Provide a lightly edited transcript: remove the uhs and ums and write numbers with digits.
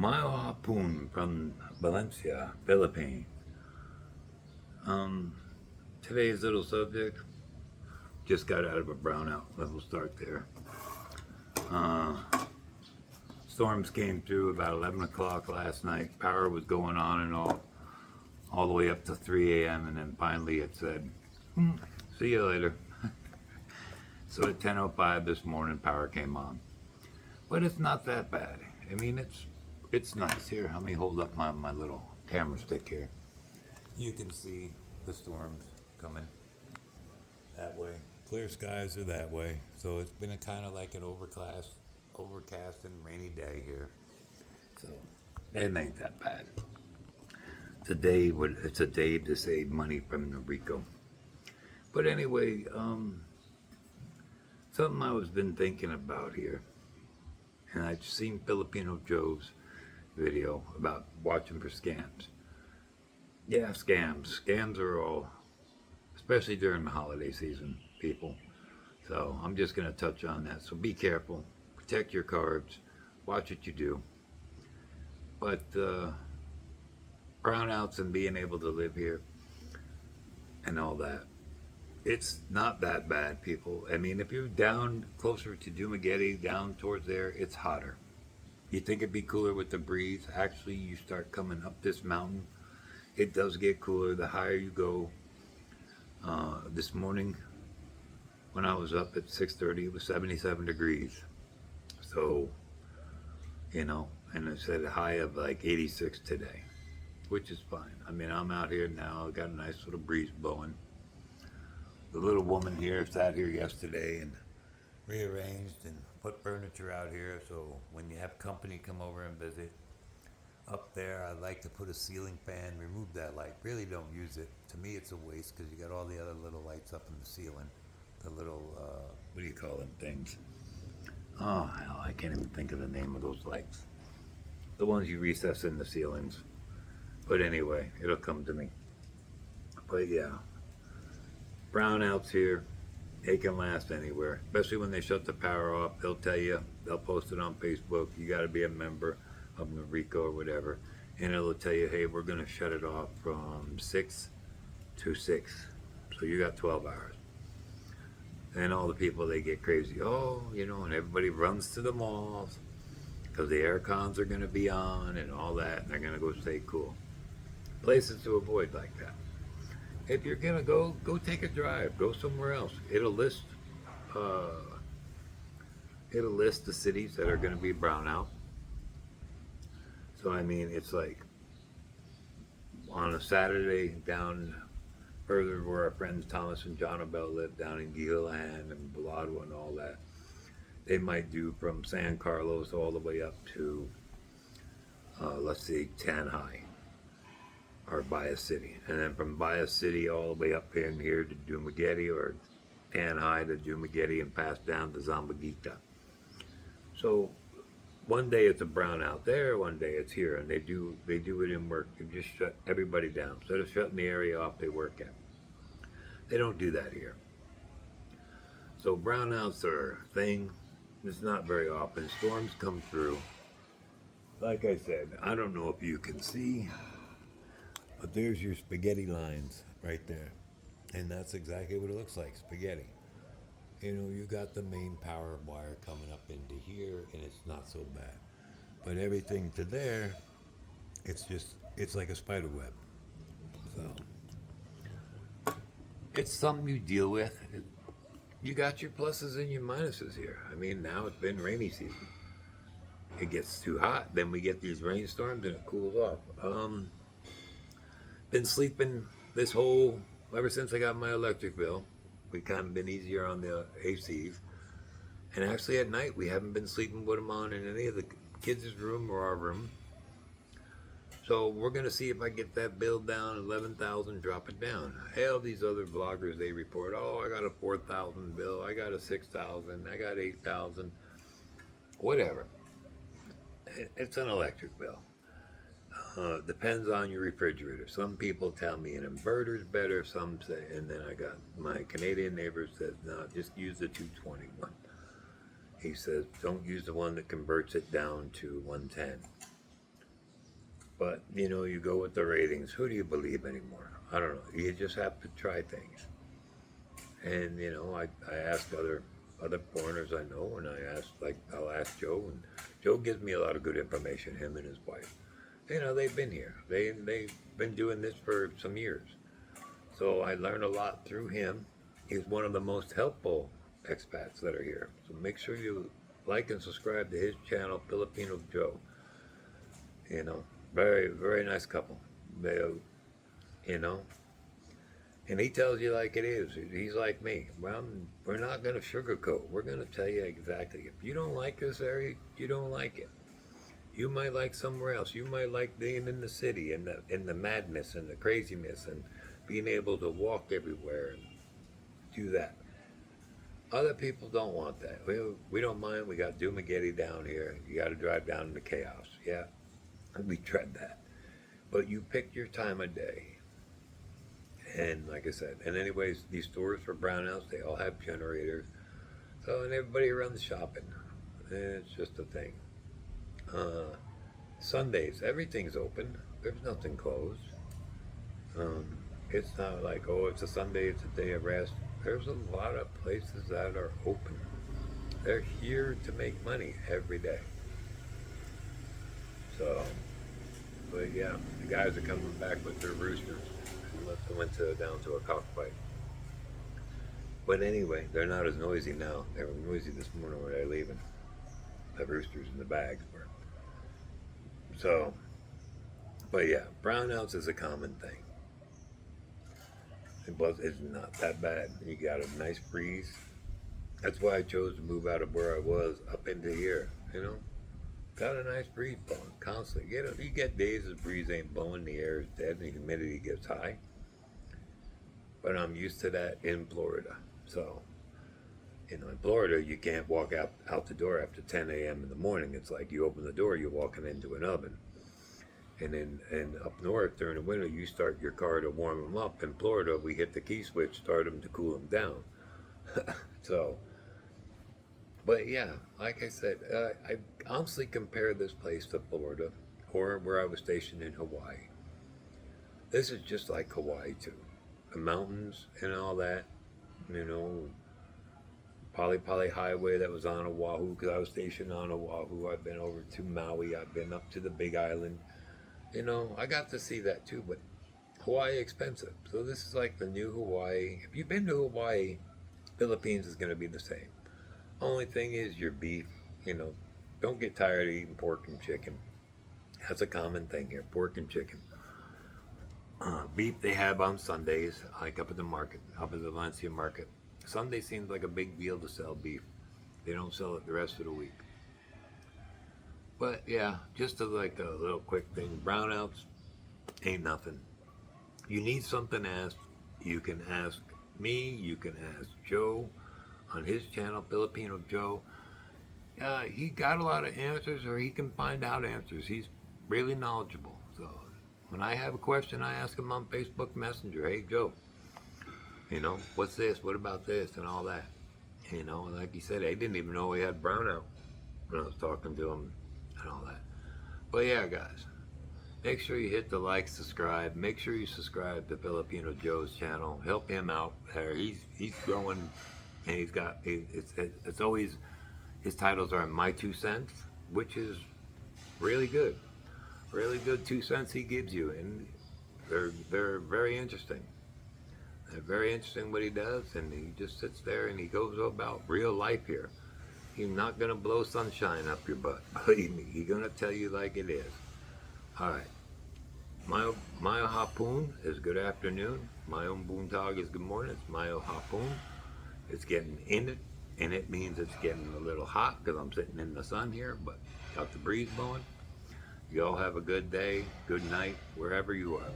Harpoon from Valencia, Philippines. Um, Today's little subject just got out of a brownout. We'll start there. Uh, Storms came through about 11 o'clock last night. Power was going on and all the way up to 3 a.m. and then finally it said, "See you later." So at 10:05 this morning, power came on, but it's not that bad. I mean, it's nice. Here, let me hold up my little camera stick here. You can see the storms coming that way. Clear skies are that way. So it's been a kind of like an overcast and rainy day here. So it ain't that bad. It's a day to save money from the Rico. But anyway, something I was been thinking about here, and I've seen Filipino Joe's video about watching for scams. Yeah, scams. Scams are all, especially during the holiday season, people. So I'm just going to touch on that. So be careful, protect your cards, watch what you do. But brownouts and being able to live here and all that, it's not that bad, people. I mean, if you're down closer to Dumaguete, down towards there, it's hotter. You think it'd be cooler with the breeze. Actually, you start coming up this mountain, it does get cooler the higher you go. This morning, when I was up at 6:30, it was 77 degrees. So, and I said a high of like 86 today, which is fine. I mean, I'm out here now. I got a nice little breeze blowing. The little woman here sat here yesterday and rearranged and put furniture out here. So when you have company come over and visit, up there, I like to put a ceiling fan, remove that light. Really don't use it. To me, it's a waste because you got all the other little lights up in the ceiling. The little, what do you call them things? Oh, hell, I can't even think of the name of those lights. The ones you recess in the ceilings. But anyway, it'll come to me. But yeah, brownouts here, they can last anywhere. Especially when they shut the power off, they'll tell you, they'll post it on Facebook, you got to be a member of the Rico or whatever, and it'll tell you, hey, we're going to shut it off from 6 to 6. So you got 12 hours. And all the people, they get crazy. Oh, and everybody runs to the malls because the air cons are going to be on and all that, and they're going to go stay cool. Places to avoid like that. If you're going to go take a drive. Go somewhere else. Uh, it'll list the cities that are going to be brownout. So, I mean, it's like on a Saturday down further where our friends Thomas and John Abel live down in Gio&VicPhilippines and Balado and all that. They might do from San Carlos all the way up to, let's see, Tanhai or Bias City. And then from Bias City all the way up in here to Dumaguete or Tanhai to Dumaguete and pass down to Zamboanga. So one day it's a brownout there, one day it's here, and they do it in work. They just shut everybody down. Instead of shutting the area off they work at. They don't do that here. So brownouts are a thing. It's not very often. Storms come through. Like I said, I don't know if you can see, but there's your spaghetti lines right there. And that's exactly what it looks like, spaghetti. You got the main power wire coming up into here, and it's not so bad. But everything to there, it's like a spider web. So it's something you deal with. You got your pluses and your minuses here. I mean, now it's been rainy season. It gets too hot, then we get these rainstorms, and it cools off. Been sleeping ever since I got my electric bill. We kind of been easier on the ACs. And actually at night, we haven't been sleeping with them on in any of the kids' room or our room. So we're going to see if I get that bill down, 11,000, drop it down. Hell, these other vloggers, they report, oh, I got a 4,000 bill, I got a 6,000, I got 8,000, whatever. It's an electric bill. Depends on your refrigerator. Some people tell me an inverter's better, some say, and then I got my Canadian neighbor says, no, just use the 221. He says, don't use the one that converts it down to 110. But you know, you go with the ratings. Who do you believe anymore? I don't know. You just have to try things. And you know, I ask other foreigners I know, and I'll ask Joe, and Joe gives me a lot of good information. Him and his wife, you know, they've been here. They've been doing this for some years, so I learned a lot through him. He's one of the most helpful expats that are here. So make sure you like and subscribe to his channel, Filipino Joe. You know, very nice couple. They, you know, and he tells you like it is. He's like me. Well, we're not going to sugarcoat. We're going to tell you exactly. If you don't like this area, you don't like it. You might like somewhere else. You might like being in the city and the madness and the craziness and being able to walk everywhere and do that. Other people don't want that. We don't mind. We got Dumageddon down here. You got to drive down into chaos. Yeah, we tread that. But you pick your time of day. And like I said, and anyways, these stores for brownouts, they all have generators. So, and everybody around the shopping. It's just a thing. Sundays, everything's open. There's nothing closed. It's not like, oh, it's a Sunday, it's a day of rest. There's a lot of places that are open. They're here to make money every day. So, but yeah, the guys are coming back with their roosters. They went down to a cockfight. But anyway, they're not as noisy now. They were noisy this morning when they were leaving. The roosters in the bags were. So, but yeah, brownouts is a common thing. It's not that bad. You got a nice breeze. That's why I chose to move out of where I was up into here. You know, got a nice breeze blowing constantly. You get days the breeze ain't blowing, the air is dead, and the humidity gets high. But I'm used to that in Florida. So, you know, in Florida, you can't walk out the door after 10 a.m. in the morning. It's like you open the door, you're walking into an oven. And up north during the winter, you start your car to warm them up. In Florida, we hit the key switch, start them to cool them down. So, but yeah, like I said, I honestly compare this place to Florida or where I was stationed in Hawaii. This is just like Hawaii too. The mountains and all that, you know, Pali Highway that was on Oahu because I was stationed on Oahu. I've been over to Maui. I've been up to the Big Island. You know, I got to see that too, but Hawaii expensive. So this is like the new Hawaii. If you've been to Hawaii, Philippines is going to be the same. Only thing is your beef, you know, don't get tired of eating pork and chicken. That's a common thing here, pork and chicken. Beef they have on Sundays, like up at the market, up at the Valencia market. Sunday seems like a big deal to sell beef. They don't sell it the rest of the week. But yeah, just like a little quick thing, brownouts ain't nothing. You need something asked, you can ask me, you can ask Joe on his channel, Filipino Joe. He got a lot of answers, or he can find out answers. He's really knowledgeable. So when I have a question, I ask him on Facebook Messenger, hey Joe, you know, what's this, what about this, and all that. You know, like he said, I didn't even know he had brownout when I was talking to him and all that. But yeah, guys, make sure you hit the like, subscribe. Make sure you subscribe to Filipino Joe's channel. Help him out there. He's growing, and it's always, his titles are My 2 cents, which is really good. Really good 2 cents he gives you, and they're very interesting. They're very interesting what he does, and he just sits there and he goes about real life here. He's not gonna blow sunshine up your butt. Believe me, he's gonna tell you like it is. All right. Mayo hapon is good afternoon. Mayo buntag is good morning. It's mayo hapon. It's getting in it, and it means it's getting a little hot because I'm sitting in the sun here, but got the breeze blowing. You all have a good day, good night, wherever you are.